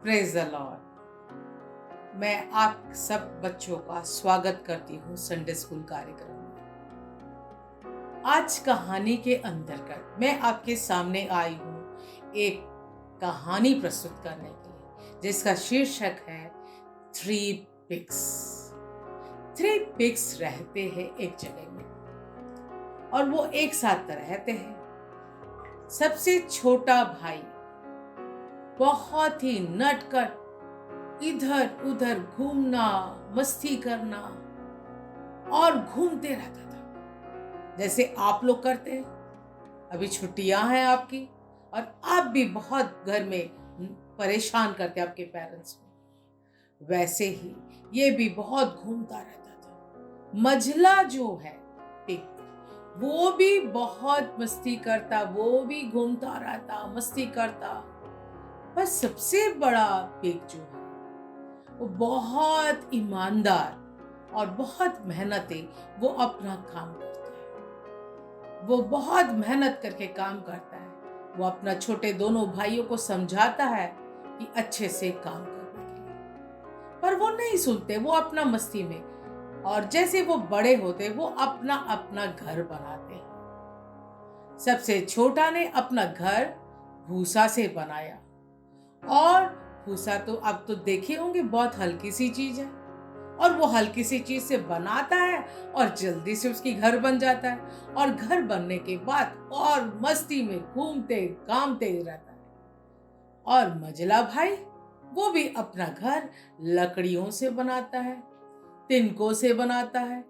Praise the Lord. मैं आप सब बच्चों का स्वागत करती हूँ संडे स्कूल कार्यक्रम में। आज कहानी के अंतर्गत मैं आपके सामने आई हूँ एक कहानी प्रस्तुत करने के लिए, जिसका शीर्षक है थ्री पिग्स। थ्री पिग्स रहते हैं एक जगह में और वो एक साथ रहते हैं। सबसे छोटा भाई बहुत ही नटखट इधर उधर घूमना, मस्ती करना और घूमते रहता था, जैसे आप लोग करते हैं। अभी छुट्टियां हैं आपकी और आप भी बहुत घर में परेशान करते आपके पेरेंट्स को। वैसे ही ये भी बहुत घूमता रहता था। मझला जो है पिग, वो भी बहुत मस्ती करता, वो भी घूमता रहता, मस्ती करता। पर सबसे बड़ा पिग जो है वो बहुत ईमानदार और बहुत मेहनती, वो अपना काम करता है। वो बहुत मेहनत करके काम करता है। वो अपना छोटे दोनों भाइयों को समझाता है कि अच्छे से काम करने के लिए, पर वो नहीं सुनते। वो अपना मस्ती में, और जैसे वो बड़े होते वो अपना अपना घर बनाते हैं। सबसे छोटा ने अपना घर भूसा से बनाया, और भूसा तो अब तो देखे होंगे बहुत हल्की सी चीज है, और वो हल्की सी चीज से बनाता है और जल्दी से उसकी घर बन जाता है। और घर बनने के बाद और मस्ती में घूमते घामते रहता है। और मझला भाई, वो भी अपना घर लकड़ियों से बनाता है, तिनकों से बनाता है,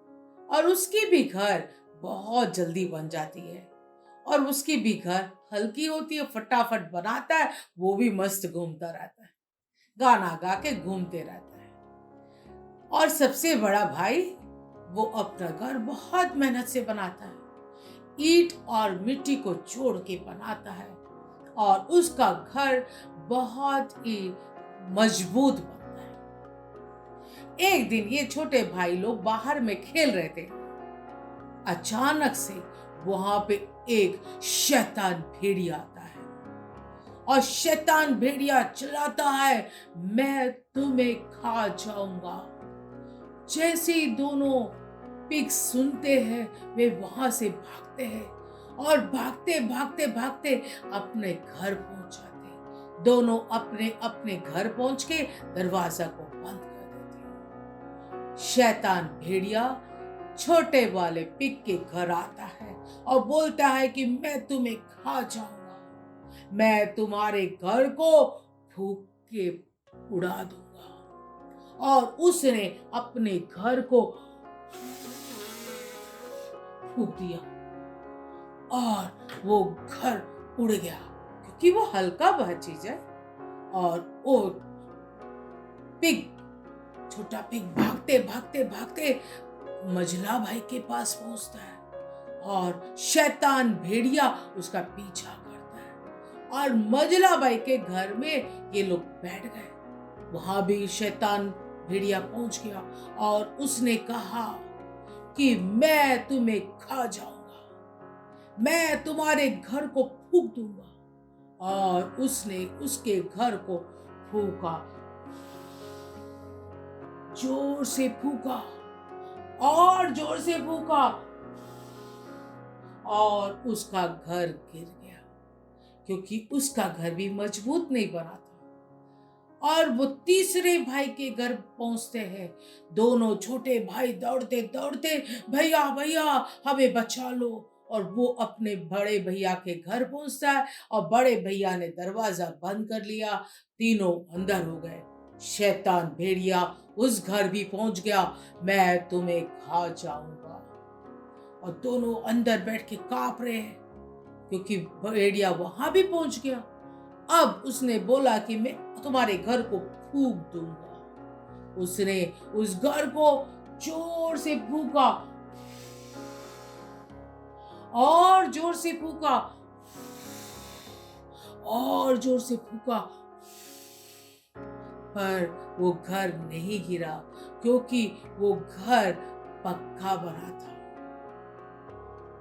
और उसकी भी घर बहुत जल्दी बन जाती है। और उसकी भी घर हल्की होती है, फटाफट बनाता है। वो भी मस्त घूमता रहता है, गाना गा के घूमते रहता है। और सबसे बड़ा भाई, वो अपना घर बहुत मेहनत से बनाता है। ईंट और मिट्टी को जोड़ के बनाता है, और उसका घर बहुत ही मजबूत बनता है। एक दिन ये छोटे भाई लोग बाहर में खेल रहे थे। अचानक से वहां पे एक शैतान भेड़िया आता है, और शैतान भेड़िया चिल्लाता है, मैं तुम्हें खा जाऊंगा। जैसे ही दोनों पिग सुनते हैं, वे वहां से भागते हैं, और भागते भागते भागते अपने घर पहुंच जाते हैं। दोनों अपने अपने घर पहुंच के दरवाजा को बंद कर देते हैं। शैतान भेड़िया छोटे वाले पिग के घर आता है और बोलता है कि मैं तुम्हें खा जाऊंगा, मैं तुम्हारे घर को फूंक के उड़ा दूंगा। और उसने अपने घर को फूंक दिया, और वो घर उड़ गया, क्योंकि वो हल्का वह चीज है। और वो पिग, छोटा पिग भागते भागते भागते मझला भाई के पास पहुंचता है, और शैतान भेड़िया उसका पीछा करता है। और मझला भाई के घर में ये लोग बैठ गए। वहां भी शैतान भेड़िया पहुंच गया, और उसने कहा कि मैं तुम्हें खा जाऊंगा, मैं तुम्हारे घर को फूंक दूंगा। और उसने उसके घर को फूंका, जोर से फूंका और जोर से फूंका, और उसका घर गिर गया, क्योंकि उसका घर भी मजबूत नहीं बना था। और वो तीसरे भाई के घर पहुंचते हैं। दोनों छोटे भाई दौड़ते दौड़ते, भैया भैया हमें बचा लो। और वो अपने बड़े भैया के घर पहुंचता है, और बड़े भैया ने दरवाजा बंद कर लिया। तीनों अंदर हो गए। शैतान भेड़िया उस घर भी पहुंच गया, मैं तुम्हें खा जाऊंगा। और दोनों अंदर बैठ के कांप रहे हैं, क्योंकि भेड़िया वहां भी पहुंच गया। अब उसने बोला कि मैं तुम्हारे घर को फूंक दूंगा। उसने उस घर को जोर से फूंका, और जोर से फूंका, और जोर से फूंका, पर वो घर नहीं गिरा, क्योंकि वो घर पक्का बना था।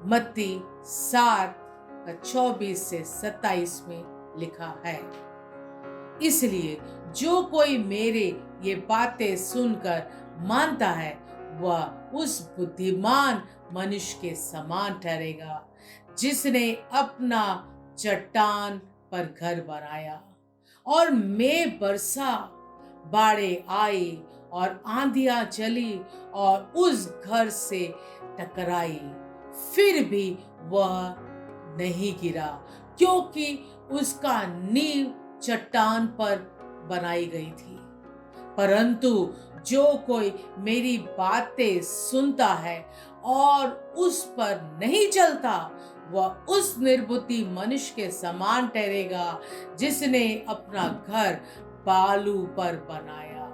मत्ती 7 का 24 से 27 में लिखा है। इसलिए जो कोई मेरे ये बातें सुनकर मानता है वह उस बुद्धिमान मनुष्य के समान ठहरेगा जिसने अपना चट्टान पर घर बनाया और मैं बरसा, बाढ़ें आई और आंधियां चली और उस घर से टकराई, फिर भी वह नहीं गिरा क्योंकि उसका नींव चट्टान पर बनाई गई थी। परंतु जो कोई मेरी बातें सुनता है और उस पर नहीं चलता वह उस निर्बुद्धि मनुष्य के समान ठहरेगा जिसने अपना घर बालू पर बनाया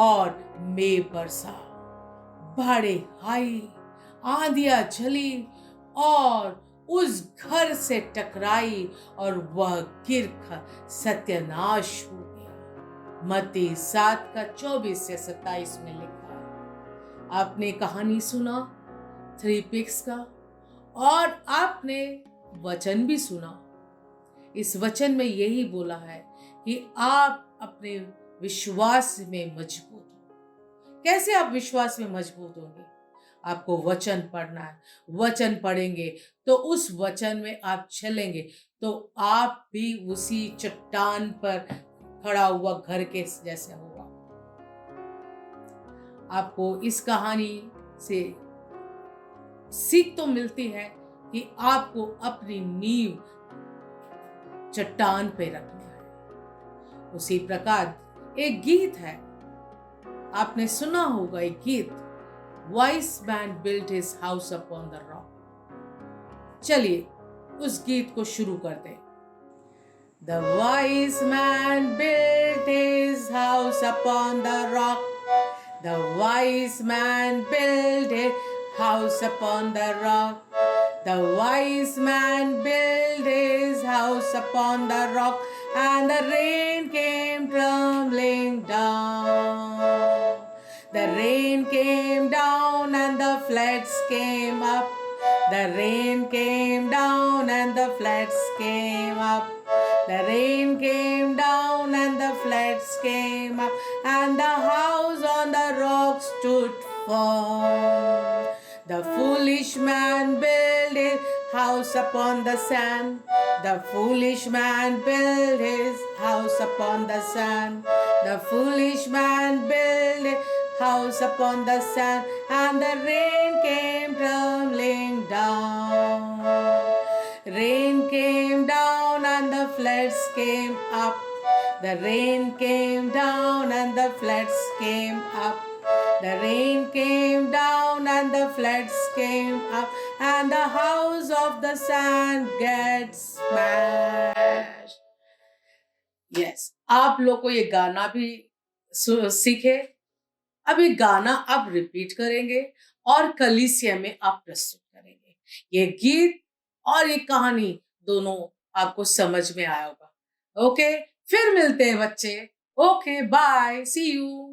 और मैं बरसा, बाढ़ें आई, आंधियां चली और उस घर से टकराई और वह गिरकर सत्यानाश हो गया। मत्ती 7 का 24 से 27 में लिखा है। आपने कहानी सुना थ्री पिग्स का और आपने वचन भी सुना। इस वचन में यही बोला है कि आप अपने विश्वास में मजबूत हो। कैसे आप विश्वास में मजबूत होंगे? आपको वचन पढ़ना है। वचन पढ़ेंगे तो उस वचन में आप चलेंगे तो आप भी उसी चट्टान पर खड़ा हुआ घर के जैसे होगा। आपको इस कहानी से सीख तो मिलती है कि आपको अपनी नींव चट्टान पे रखना है। उसी प्रकार एक गीत है, आपने सुना होगा एक गीत, vice man built his house upon the rock. चलिए उस गीत को शुरू करते हैं। The wise man built his house upon the rock. The wise man built his house upon the rock. The wise man built his house upon the rock, and the rain came tumbling down. The rain came down and the floods came up. The rain came down and the floods came up. The rain came down and the floods came up, and the house on the rock stood firm. The foolish man built his house upon the sand. The foolish man built his house upon the sand. The foolish man built his house upon the sand, and the rain came tumbling down. Rain came down and the floods came up. The rain came down and the floods came up. The rain came down and the floods came up, and the house of the sand gets smashed. Yes, आप लोग को ये गाना भी सीखे। अब ये गाना आप रिपीट करेंगे और कलीसिया में आप प्रस्तुत करेंगे। ये गीत और ये कहानी दोनों आपको समझ में आया होगा। ओके, फिर मिलते हैं बच्चे। Okay, bye, see you.